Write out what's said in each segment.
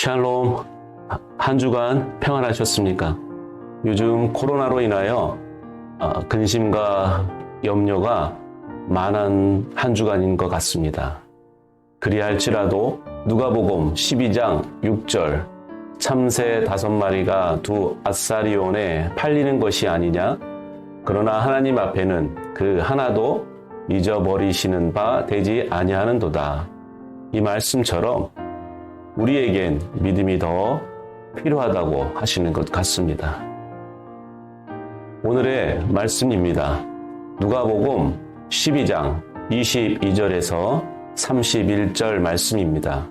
샬롬, 한 주간 평안하셨습니까? 요즘 코로나로 인하여 근심과 염려가 많은 한 주간인 것 같습니다. 그리할지라도 누가복음 12장 6절 참새 5마리가 두 아사리온에 팔리는 것이 아니냐? 그러나 하나님 앞에는 그 하나도 잊어버리시는 바 되지 아니하는도다. 이 말씀처럼 우리에겐 믿음이 더 필요하다고 하시는 것 같습니다. 오늘의 말씀입니다. 누가복음 12장 22절에서 31절 말씀입니다.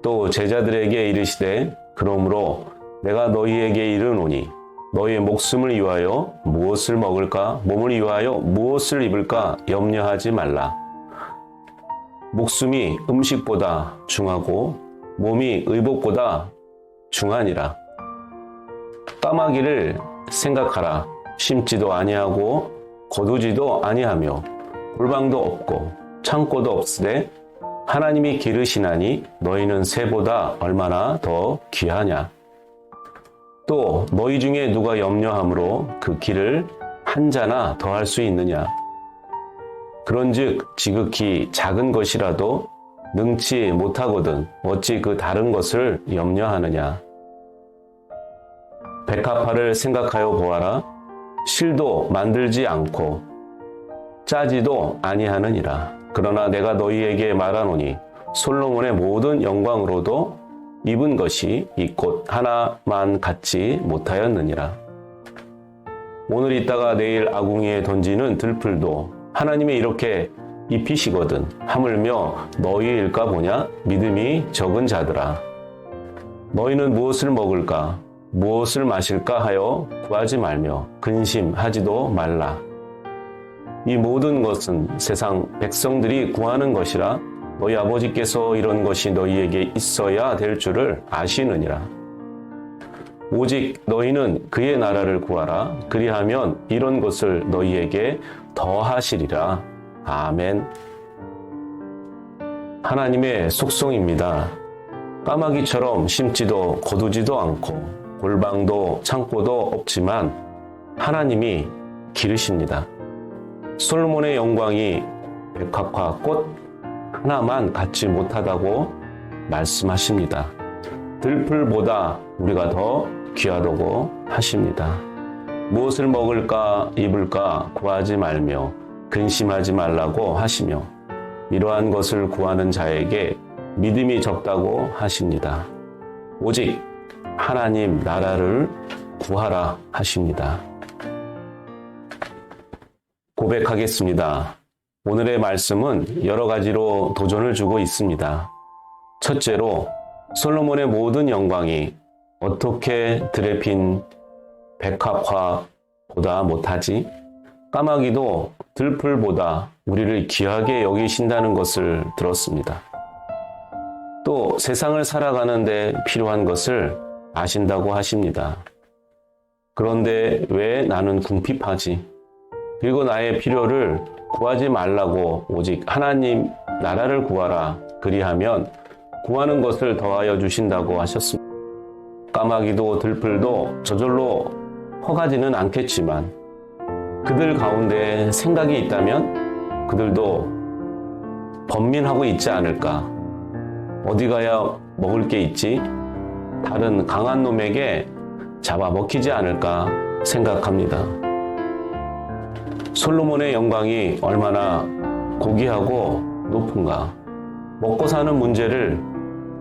또 제자들에게 이르시되 그러므로 내가 너희에게 이르노니 너희의 목숨을 위하여 무엇을 먹을까 몸을 위하여 무엇을 입을까 염려하지 말라. 목숨이 음식보다 중하고 몸이 의복보다 중하니라. 까마귀를 생각하라. 심지도 아니하고 거두지도 아니하며 골방도 없고 창고도 없으되 하나님이 기르시나니 너희는 새보다 얼마나 더 귀하냐. 또 너희 중에 누가 염려함으로 그 길을 한 자나 더할 수 있느냐. 그런즉 지극히 작은 것이라도 능치 못하거든 어찌 그 다른 것을 염려하느냐. 백합화를 생각하여 보아라. 실도 만들지 않고 짜지도 아니하느니라. 그러나 내가 너희에게 말하노니 솔로몬의 모든 영광으로도 입은 것이 이 꽃 하나만 갖지 못하였느니라. 오늘 있다가 내일 아궁이에 던지는 들풀도 하나님이 이렇게 입히시거든 하물며 너희일까 보냐. 믿음이 적은 자들아. 너희는 무엇을 먹을까 무엇을 마실까 하여 구하지 말며 근심하지도 말라. 이 모든 것은 세상 백성들이 구하는 것이라 너희 아버지께서 이런 것이 너희에게 있어야 될 줄을 아시느니라. 오직 너희는 그의 나라를 구하라. 그리하면 이런 것을 너희에게 더하시리라. 아멘. 하나님의 속성입니다. 까마귀처럼 심지도 거두지도 않고 골방도 창고도 없지만 하나님이 기르십니다. 솔로몬의 영광이 백합화 꽃 하나만 갖지 못하다고 말씀하십니다. 들풀보다 우리가 더 귀하다고 하십니다. 무엇을 먹을까 입을까 구하지 말며 근심하지 말라고 하시며 이러한 것을 구하는 자에게 믿음이 적다고 하십니다. 오직 하나님 나라를 구하라 하십니다. 고백하겠습니다. 오늘의 말씀은 여러 가지로 도전을 주고 있습니다. 첫째로 솔로몬의 모든 영광이 어떻게 들에 핀 백합화보다 못하지? 까마귀도 들풀보다 우리를 귀하게 여기신다는 것을 들었습니다. 또 세상을 살아가는 데 필요한 것을 아신다고 하십니다. 그런데 왜 나는 궁핍하지? 그리고 나의 필요를 구하지 말라고 오직 하나님 나라를 구하라. 그리하면 구하는 것을 더하여 주신다고 하셨습니다. 까마귀도 들풀도 저절로 허가지는 않겠지만 그들 가운데 생각이 있다면 그들도 번민하고 있지 않을까. 어디 가야 먹을 게 있지? 다른 강한 놈에게 잡아먹히지 않을까 생각합니다. 솔로몬의 영광이 얼마나 고귀하고 높은가. 먹고 사는 문제를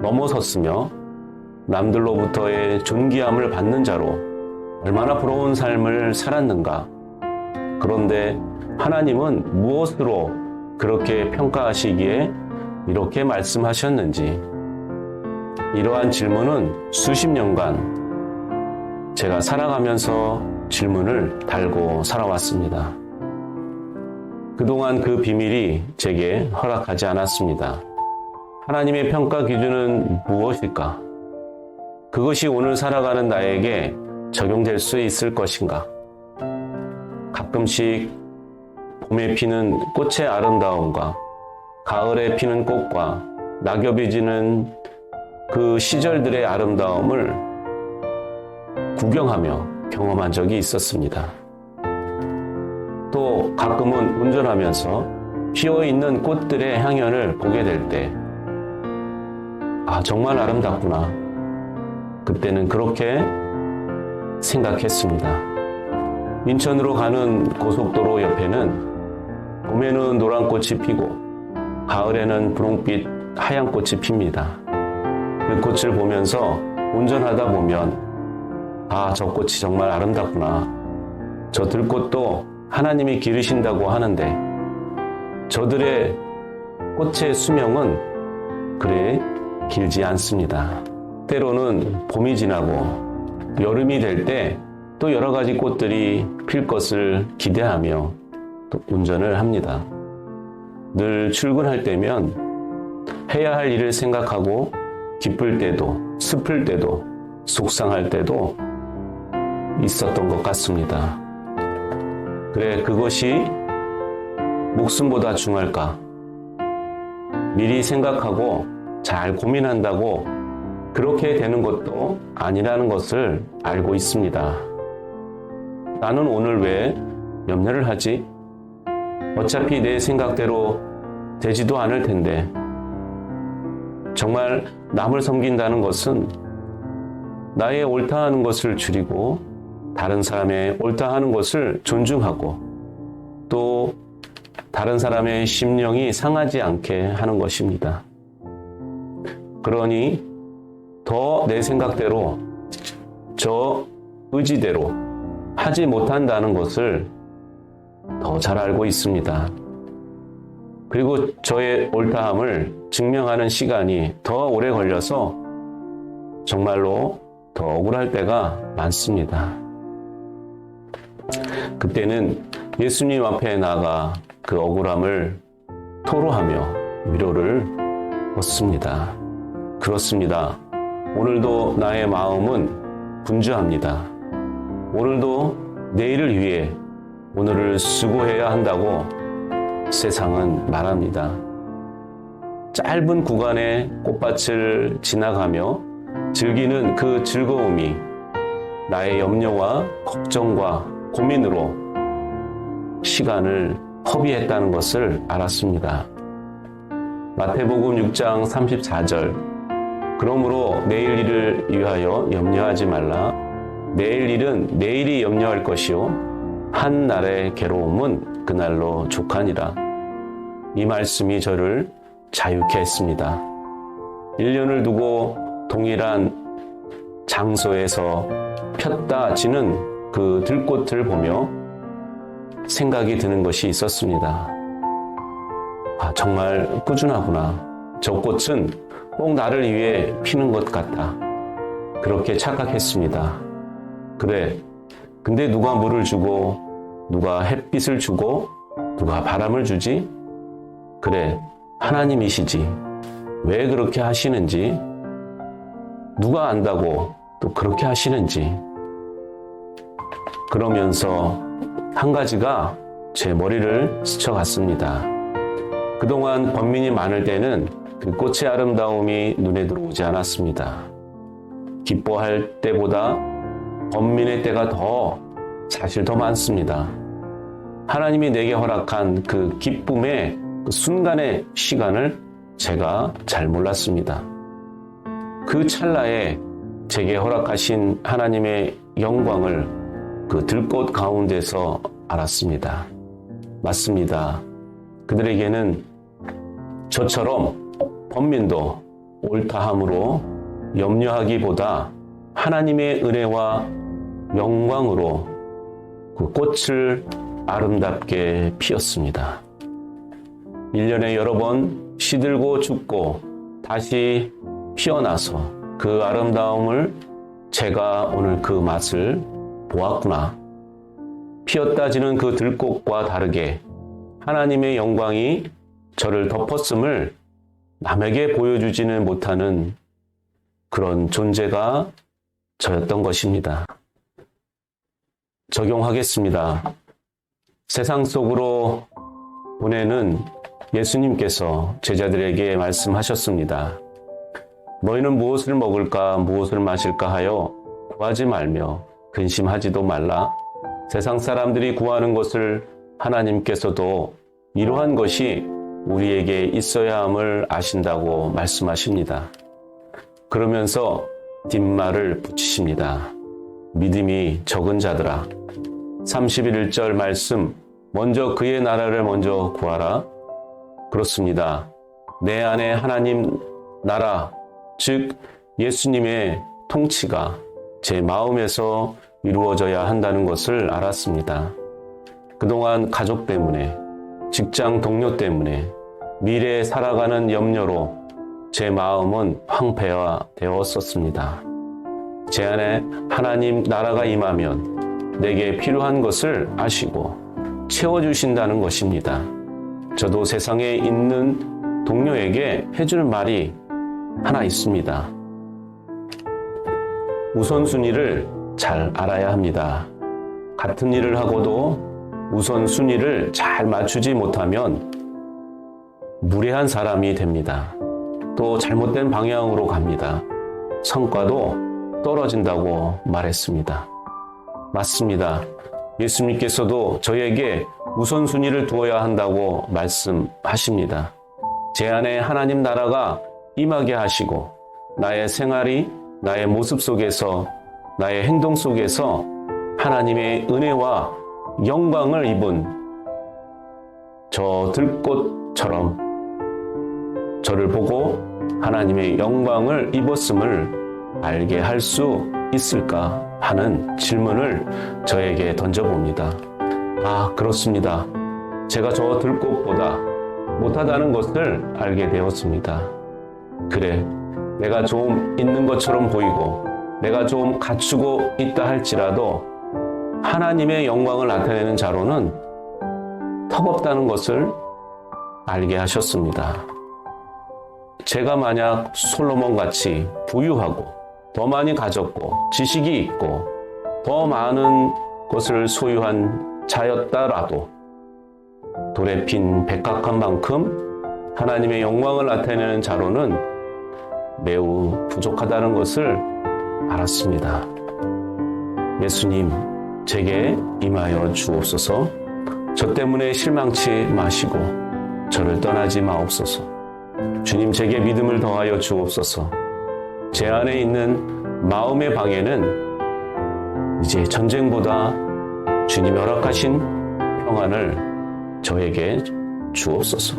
넘어섰으며 남들로부터의 존귀함을 받는 자로 얼마나 부러운 삶을 살았는가. 그런데 하나님은 무엇으로 그렇게 평가하시기에 이렇게 말씀하셨는지 이러한 질문은 수십 년간 제가 살아가면서 질문을 달고 살아왔습니다. 그동안 그 비밀이 제게 허락하지 않았습니다. 하나님의 평가 기준은 무엇일까? 그것이 오늘 살아가는 나에게 적용될 수 있을 것인가? 가끔씩 봄에 피는 꽃의 아름다움과 가을에 피는 꽃과 낙엽이 지는 그 시절들의 아름다움을 구경하며 경험한 적이 있었습니다. 또 가끔은 운전하면서 피어있는 꽃들의 향연을 보게 될 때, 정말 아름답구나. 그때는 그렇게 생각했습니다. 인천으로 가는 고속도로 옆에는 봄에는 노란 꽃이 피고 가을에는 분홍빛 하얀 꽃이 핍니다. 그 꽃을 보면서 운전하다 보면 저 꽃이 정말 아름답구나. 저 들꽃도 하나님이 기르신다고 하는데 저들의 꽃의 수명은 그래 길지 않습니다. 때로는 봄이 지나고 여름이 될 때 또 여러 가지 꽃들이 필 것을 기대하며 또 운전을 합니다. 늘 출근할 때면 해야 할 일을 생각하고 기쁠 때도 슬플 때도 속상할 때도 있었던 것 같습니다. 그래, 그것이 목숨보다 중할까? 미리 생각하고 잘 고민한다고 그렇게 되는 것도 아니라는 것을 알고 있습니다. 나는 오늘 왜 염려를 하지? 어차피 내 생각대로 되지도 않을 텐데. 정말 남을 섬긴다는 것은 나의 옳다 하는 것을 줄이고 다른 사람의 옳다 하는 것을 존중하고 또 다른 사람의 심령이 상하지 않게 하는 것입니다. 그러니 더 내 생각대로 저 의지대로 하지 못한다는 것을 더 잘 알고 있습니다. 그리고 저의 옳다함을 증명하는 시간이 더 오래 걸려서 정말로 더 억울할 때가 많습니다. 그때는 예수님 앞에 나가 그 억울함을 토로하며 위로를 얻습니다. 그렇습니다. 오늘도 나의 마음은 분주합니다. 오늘도 내일을 위해 오늘을 수고해야 한다고 세상은 말합니다. 짧은 구간의 꽃밭을 지나가며 즐기는 그 즐거움이 나의 염려와 걱정과 고민으로 시간을 허비했다는 것을 알았습니다. 마태복음 6장 34절 그러므로 내일 일을 위하여 염려하지 말라. 내일 일은 내일이 염려할 것이요 한 날의 괴로움은 그날로 족하니라. 이 말씀이 저를 자유케 했습니다. 1년을 두고 동일한 장소에서 폈다 지는 그 들꽃을 보며 생각이 드는 것이 있었습니다. 정말 꾸준하구나. 저 꽃은 꼭 나를 위해 피는 것 같아. 그렇게 착각했습니다. 그래, 근데 누가 물을 주고 누가 햇빛을 주고 누가 바람을 주지? 그래, 하나님이시지. 왜 그렇게 하시는지, 누가 안다고 또 그렇게 하시는지. 그러면서 한 가지가 제 머리를 스쳐갔습니다. 그동안 번민이 많을 때는 그 꽃의 아름다움이 눈에 들어오지 않았습니다. 기뻐할 때보다 번민의 때가 사실 더 많습니다. 하나님이 내게 허락한 그 기쁨의 그 순간의 시간을 제가 잘 몰랐습니다. 그 찰나에 제게 허락하신 하나님의 영광을 그 들꽃 가운데서 알았습니다. 맞습니다. 그들에게는 저처럼 번민도 옳다함으로 염려하기보다 하나님의 은혜와 영광으로 그 꽃을 아름답게 피웠습니다. 1년에 여러 번 시들고 죽고 다시 피어나서 그 아름다움을 제가 오늘 그 맛을 보았구나. 피었다 지는 그 들꽃과 다르게 하나님의 영광이 저를 덮었음을 남에게 보여주지는 못하는 그런 존재가 저였던 것입니다. 적용하겠습니다. 세상 속으로 보내는 예수님께서 제자들에게 말씀하셨습니다. 너희는 무엇을 먹을까 무엇을 마실까 하여 구하지 말며 근심하지도 말라. 세상 사람들이 구하는 것을 하나님께서도 이러한 것이 우리에게 있어야 함을 아신다고 말씀하십니다. 그러면서 뒷말을 붙이십니다. 믿음이 적은 자들아. 31절 말씀, 먼저 그의 나라를 먼저 구하라. 그렇습니다. 내 안에 하나님 나라, 즉 예수님의 통치가 제 마음에서 이루어져야 한다는 것을 알았습니다. 그동안 가족 때문에, 직장 동료 때문에, 미래에 살아가는 염려로 제 마음은 황폐화되었었습니다. 제 안에 하나님 나라가 임하면 내게 필요한 것을 아시고 채워주신다는 것입니다. 저도 세상에 있는 동료에게 해줄 말이 하나 있습니다. 우선순위를 잘 알아야 합니다. 같은 일을 하고도 우선순위를 잘 맞추지 못하면 무례한 사람이 됩니다. 또 잘못된 방향으로 갑니다. 성과도 떨어진다고 말했습니다. 맞습니다. 예수님께서도 저에게 우선순위를 두어야 한다고 말씀하십니다. 제 안에 하나님 나라가 임하게 하시고 나의 생활이 나의 모습 속에서 나의 행동 속에서 하나님의 은혜와 영광을 입은 저 들꽃처럼 저를 보고 하나님의 영광을 입었음을 알게 할 수 있을까 하는 질문을 저에게 던져봅니다. 아, 그렇습니다. 제가 저 들꽃보다 못하다는 것을 알게 되었습니다. 그래, 내가 좀 있는 것처럼 보이고 내가 좀 갖추고 있다 할지라도 하나님의 영광을 나타내는 자로는 턱없다는 것을 알게 하셨습니다. 제가 만약 솔로몬같이 부유하고 더 많이 가졌고 지식이 있고 더 많은 것을 소유한 자였다라도 돌에 핀 백합한 만큼 하나님의 영광을 나타내는 자로는 매우 부족하다는 것을 알았습니다. 예수님, 제게 임하여 주옵소서. 저 때문에 실망치 마시고 저를 떠나지 마옵소서. 주님, 제게 믿음을 더하여 주옵소서. 제 안에 있는 마음의 방에는 이제 전쟁보다 주님이 허락하신 평안을 저에게 주옵소서.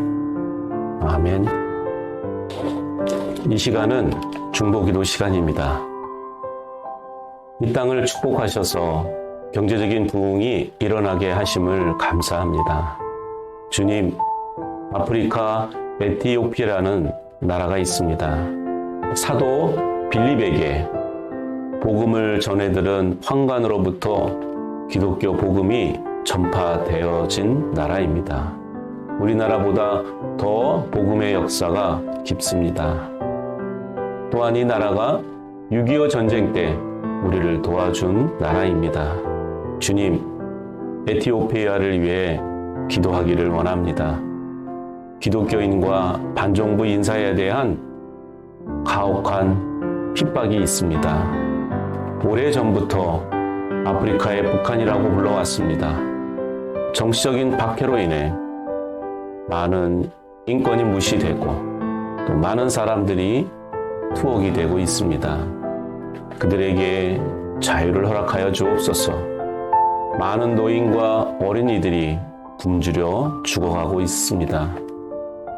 아멘. 이 시간은 중보기도 시간입니다. 이 땅을 축복하셔서 경제적인 부흥이 일어나게 하심을 감사합니다. 주님, 아프리카 에티오피아라는 나라가 있습니다. 사도 빌립에게 복음을 전해들은 황관으로부터 기독교 복음이 전파되어진 나라입니다. 우리나라보다 더 복음의 역사가 깊습니다. 또한 이 나라가 6.25 전쟁 때 우리를 도와준 나라입니다. 주님, 에티오피아를 위해 기도하기를 원합니다. 기독교인과 반정부 인사에 대한 가혹한 핍박이 있습니다. 오래전부터 아프리카의 북한이라고 불러왔습니다. 정치적인 박해로 인해 많은 인권이 무시되고 또 많은 사람들이 투옥이 되고 있습니다. 그들에게 자유를 허락하여 주옵소서. 많은 노인과 어린이들이 굶주려 죽어가고 있습니다.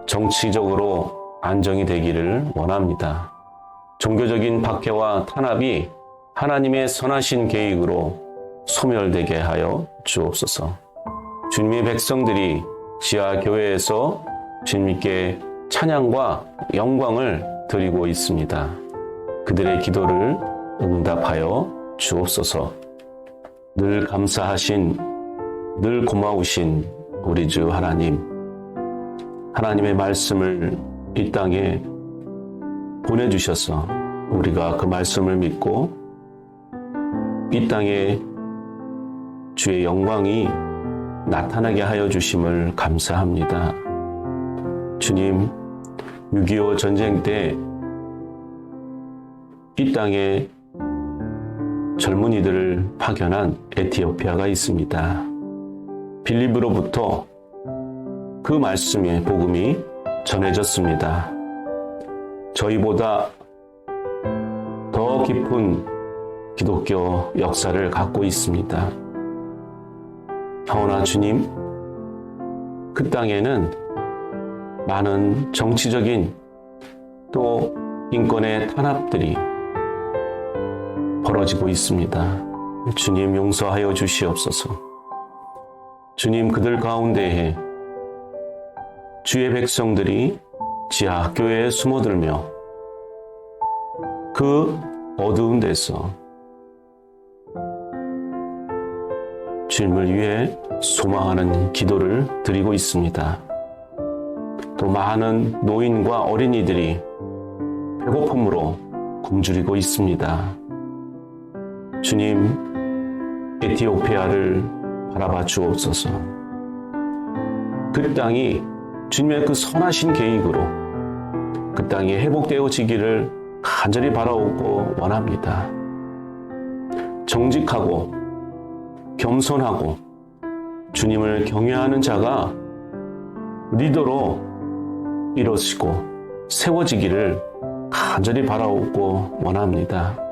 정치적으로 안정이 되기를 원합니다. 종교적인 박해와 탄압이 하나님의 선하신 계획으로 소멸되게 하여 주옵소서. 주님의 백성들이 지하 교회에서 주님께 찬양과 영광을 드리고 있습니다. 그들의 기도를 응답하여 주옵소서. 늘 감사하신, 늘 고마우신 우리 주 하나님, 하나님의 말씀을 이 땅에 보내주셔서 우리가 그 말씀을 믿고 이 땅에 주의 영광이 나타나게 하여 주심을 감사합니다. 주님, 6.25 전쟁 때 이 땅에 젊은이들을 파견한 에티오피아가 있습니다. 빌립으로부터 그 말씀의 복음이 전해졌습니다. 저희보다 더 깊은 기독교 역사를 갖고 있습니다. 하오나 주님, 그 땅에는 많은 정치적인 또 인권의 탄압들이 벌어지고 있습니다. 주님 용서하여 주시옵소서. 주님 그들 가운데에 주의 백성들이 지하 학교에 숨어들며 그 어두운 데서 주님을 위해 소망하는 기도를 드리고 있습니다. 또 많은 노인과 어린이들이 배고픔으로 굶주리고 있습니다. 주님, 에티오피아를 바라봐 주옵소서. 그 땅이 주님의 그 선하신 계획으로 그 땅이 회복되어지기를 간절히 바라오고 원합니다. 정직하고 겸손하고 주님을 경외하는 자가 리더로 이루어지고 세워지기를 간절히 바라오고 원합니다.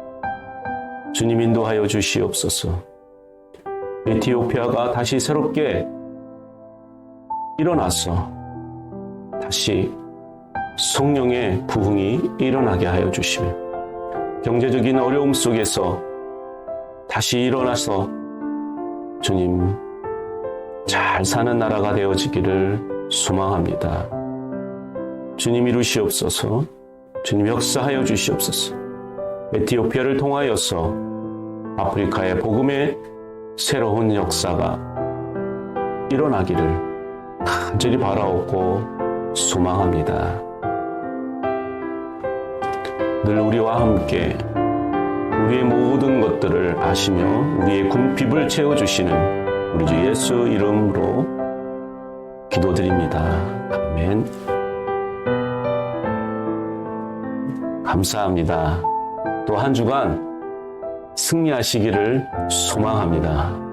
주님 인도하여 주시옵소서. 에티오피아가 다시 새롭게 일어나서 다시 성령의 부흥이 일어나게 하여 주시며 경제적인 어려움 속에서 다시 일어나서 주님 잘 사는 나라가 되어지기를 소망합니다. 주님 이루시옵소서. 주님 역사하여 주시옵소서. 에티오피아를 통하여서 아프리카의 복음의 새로운 역사가 일어나기를 간절히 바라옵고 소망합니다. 늘 우리와 함께 우리의 모든 것들을 아시며 우리의 궁핍을 채워주시는 우리 주 예수 이름으로 기도드립니다. 아멘. 감사합니다. 또 한 주간 승리하시기를 소망합니다.